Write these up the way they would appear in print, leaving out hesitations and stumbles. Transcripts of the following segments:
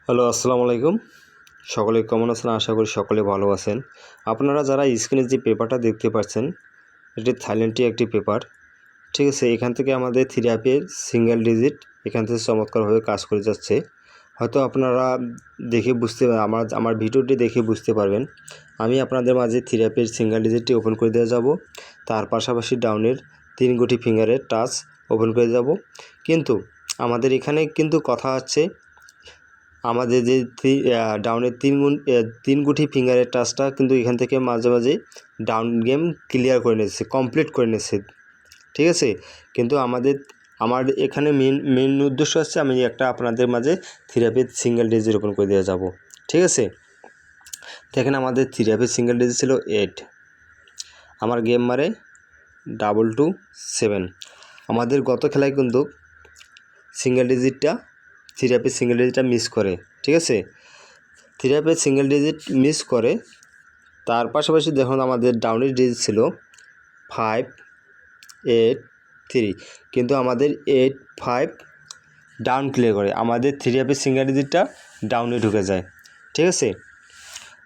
Hello, আসসালামু আলাইকুম। সকলে কেমন আছেন? আশা করি সকলে ভালো আছেন। আপনারা যারা স্ক্রিনে যে পেপারটা দেখতে পাচ্ছেন, এটি থাইল্যান্ডের একটি পেপার। ঠিক আছে, এখান থেকে আমাদের 3 অ্যাপের সিঙ্গেল ডিজিট এখান থেকে চমৎকারভাবে কাজ করে যাচ্ছে। হয়তো আপনারা দেখে বুঝতে আমার ভিডিওটি দেখে বুঝতে পারবেন। আমি আপনাদের মাঝে 3 অ্যাপের সিঙ্গেল ডিজিটটি ওপেন করে দিয়ে যাব। তার পাশাপাশি ডাউনের 3 গুটি ফিঙ্গারের টাচ ওপেন করে যাব। কিন্তু আমাদের এখানে কিন্তু কথা হচ্ছে, আমাদের যে ডাউনের 3 গুটি ফিঙ্গারের টাচটা কিন্তু এখান থেকে মাঝে মাঝে ডাউন গেম ক্লিয়ার করে নিচ্ছে, কমপ্লিট করে নিচ্ছে। ঠিক আছে, কিন্তু আমার এখানে মেন উদ্দেশ্য হচ্ছে আমি একটা আপনাদের মাঝে 3 অ্যাপের সিঙ্গেল ডিজিট ওপেন করে দিয়ে যাব। ঠিক আছে, দেখেন আমাদের 3 অ্যাপের সিঙ্গেল ডিজিট ছিল 8, আমার গেম মারে 227। আমাদের গত খেলায় কিন্তু সিঙ্গেল ডিজিটটা 3 অ্যাপের সিঙ্গেল ডিজিটটা মিস করে। ঠিক আছে, 3 অ্যাপের সিঙ্গেল ডিজিট মিস করে। তার পাশাপাশি দেখুন আমাদের ডাউনের ডিজিট ছিল 583, কিন্তু আমাদের 85 ডাউন ক্লিয়ার করে, আমাদের 3 অ্যাপের সিঙ্গেল ডিজিটটা ডাউনে ঢুকে যায়। ঠিক আছে,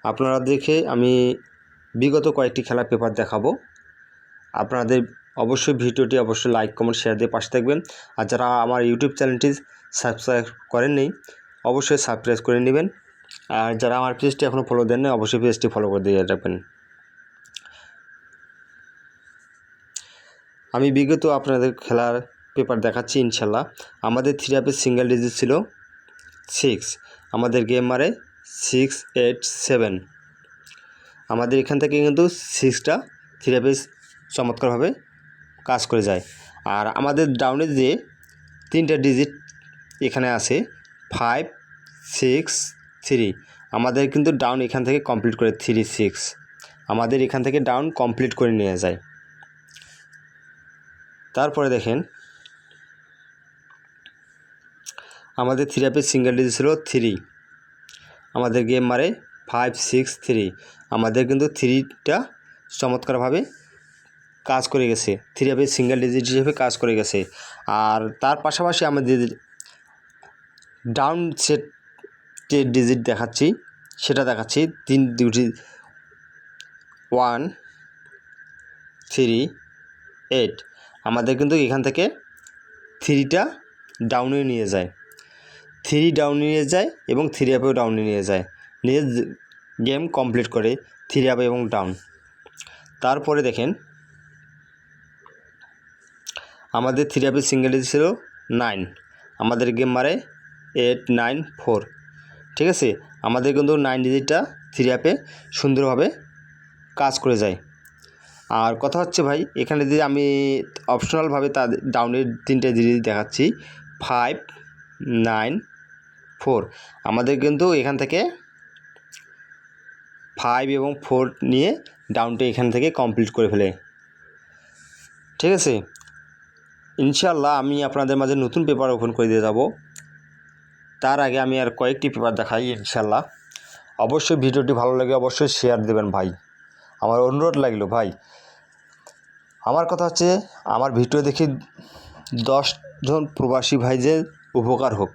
আপনারা দেখে আমি বিগত কয়েকটি খেলার পেপার দেখাবো। আপনাদের অবশ্যই ভিডিওটি অবশ্যই লাইক কমেন্ট শেয়ার দিয়ে পাশে থাকবেন। আর যারা আমার ইউটিউব চ্যানেলটি সাবস্ক্রাইব করেননি অবশ্যই সাবস্ক্রাইব করে নেবেন। আর যারা আমার পেজটি এখনও ফলো দেন না অবশ্যই পেজটি ফলো করে দিয়ে রাখবেন। আমি বিগত আপনাদের খেলার পেপার দেখাচ্ছি ইনশাল্লাহ। আমাদের 3 অ্যাপের সিঙ্গেল ডিজিট ছিল 6, আমাদের গেম মারে 687। আমাদের এখান থেকে কিন্তু 6টা 3 অ্যাপে চমৎকারভাবে কাজ করে যায়। আর আমাদের ডাউনের যে 3টা ডিজিট এখানে আছে 563, আমাদের কিন্তু ডাউন এখান থেকে কমপ্লিট করে 36, আমাদের এখান থেকে ডাউন কমপ্লিট করে নিয়ে যায়। তারপরে দেখেন আমাদের 3 অ্যাপের সিঙ্গেল ডিজিট ছিল 3, আমাদের গেম মারে 563, আমাদের কিন্তু 3টা চমৎকারভাবে কাজ করে গেছে, 3 অ্যাপের সিঙ্গেল ডিজিট হিসেবে কাজ করে গেছে। আর তার পাশাপাশি আমাদের ডাউন সেটের ডিজিট দেখাচ্ছি, সেটা দেখাচ্ছি 3 দুটি 138, আমাদের কিন্তু এখান থেকে 3টা ডাউনে নিয়ে যায়, 3 ডাউনে নিয়ে যায় এবং 3 অ্যাপেও ডাউনে নিয়ে যায়, নিয়ে গেম কমপ্লিট করে 3 অ্যাপ এবং ডাউন। তারপরে দেখেন আমাদের 3 অ্যাপের সিঙ্গেল ডিজিট ছিল 9, আমাদের গেম মারে 894। ঠিক আছে, আমাদের কিন্তু 9 ডিজিটটা 3 অ্যাপে সুন্দরভাবে কাজ করে যায়। আর কথা হচ্ছে ভাই, এখানে যদি আমি অপশনালভাবে তাদের ডাউনের 3টে ডিজিট দেখাচ্ছি 594, আমাদের কিন্তু এখান থেকে 5 এবং 4 নিয়ে ডাউনটা এখান থেকে কমপ্লিট করে ফেলে। ঠিক আছে, ইনশাল্লাহ আমি আপনাদের মাঝে নতুন পেপার ওপেন করে দিয়ে যাব। তার আগে আমি আর কয়েকটি পেপার দেখাই ইনশাল্লাহ। অবশ্যই ভিডিওটি ভালো লাগে অবশ্যই শেয়ার দেবেন ভাই, আমার অনুরোধ লাগলো ভাই। আমার কথা হচ্ছে আমার ভিডিও দেখে 10 জন প্রবাসী ভাইদের উপকার হোক,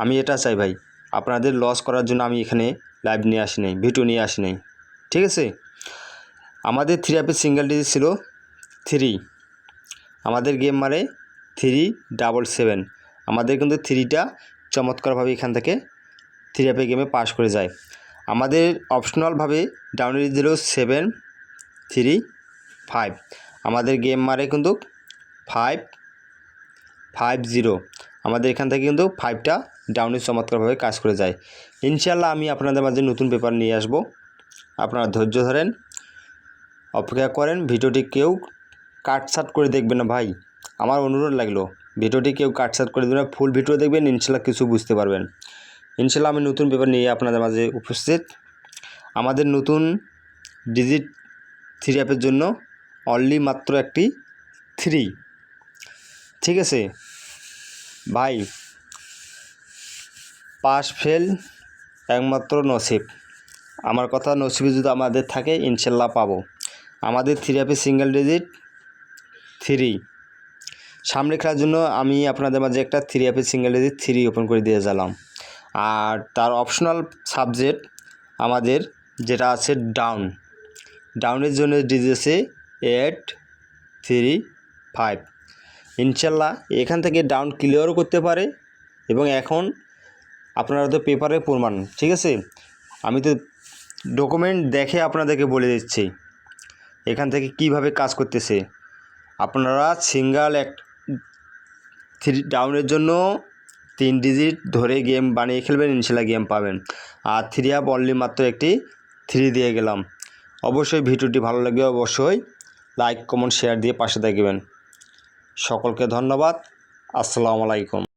আমি এটা চাই ভাই। আপনাদের লস করার জন্য আমি এখানে লাইভ নিয়ে আসি নাই, ভিডিও নিয়ে আসি নাই। ঠিক আছে, আমাদের 3 অ্যাপের সিঙ্গেল ডিজিট ছিল 3, আমাদের গেম মারে 377, আমাদের কিন্তু 3টা চমৎকারভাবে এখান থেকে 3 অ্যাপে গেমে পাস করে যায়। আমাদের অপশনালভাবে ডাউনের দিল 735, আমাদের গেম মারে কিন্তু 550, আমাদের এখান থেকে কিন্তু 5টা ডাউনে চমৎকারভাবে কাজ করে যায়। ইনশাল্লাহ আমি আপনাদের মাঝে নতুন পেপার নিয়ে আসব, আপনারা ধৈর্য ধরেন, অপেক্ষা করেন। ভিডিওটি কেউ কাটছাট করে দেখবেন না ভাই, আমার অনুরোধ লাগলো। ভিডিওটি কেউ কাটছাট করে দেবেন না, ফুল ভিডিও দেখবেন, ইনশাল্লাহ কিছু বুঝতে পারবেন। ইনশাল্লাহ আমি নতুন পেপার নিয়ে আপনাদের মাঝে উপস্থিত। আমাদের নতুন ডিজিট 3 অ্যাপের জন্য অনলি মাত্র একটি 3। ঠিক আছে ভাই, পাস ফেল একমাত্র নসিব, আমার কথা নসিবে যদি আমাদের থাকে ইনশাল্লাহ পাবো। আমাদের 3 অ্যাপের সিঙ্গেল ডিজিট 3, সামনে খেলার জন্য আমি আপনাদের মাঝে একটা 3 অ্যাপের সিঙ্গেল ডিজিট 3 ওপেন করে দিয়ে গেলাম। আর তার অপশনাল সাবজেক্ট আমাদের যেটা আছে ডাউনের জন্য ডিজিসে 835। ইনশাল্লাহ এখান থেকে ডাউন ক্লিয়ারও করতে পারে। এবং এখন আপনারা তো পেপারে প্রমাণ, ঠিক আছে, আমি তো ডকুমেন্ট দেখে আপনাদেরকে বলে দিচ্ছি এখান থেকে কিভাবে কাজ করতেছে। আপনারা সিঙ্গেল 3 ডাউনের জন্য 3 ডিজিট ধরে গেম বানিয়ে খেলবেন, ইনশাল্লাহ গেম পাবেন। আর 3 আপ অনলি মাত্র একটি 3 দিয়ে গেলাম। অবশ্যই ভিডিওটি ভালো লাগবে, অবশ্যই লাইক কমেন্ট শেয়ার দিয়ে পাশে থাকবেন। সকলকে ধন্যবাদ। আসসালামু আলাইকুম।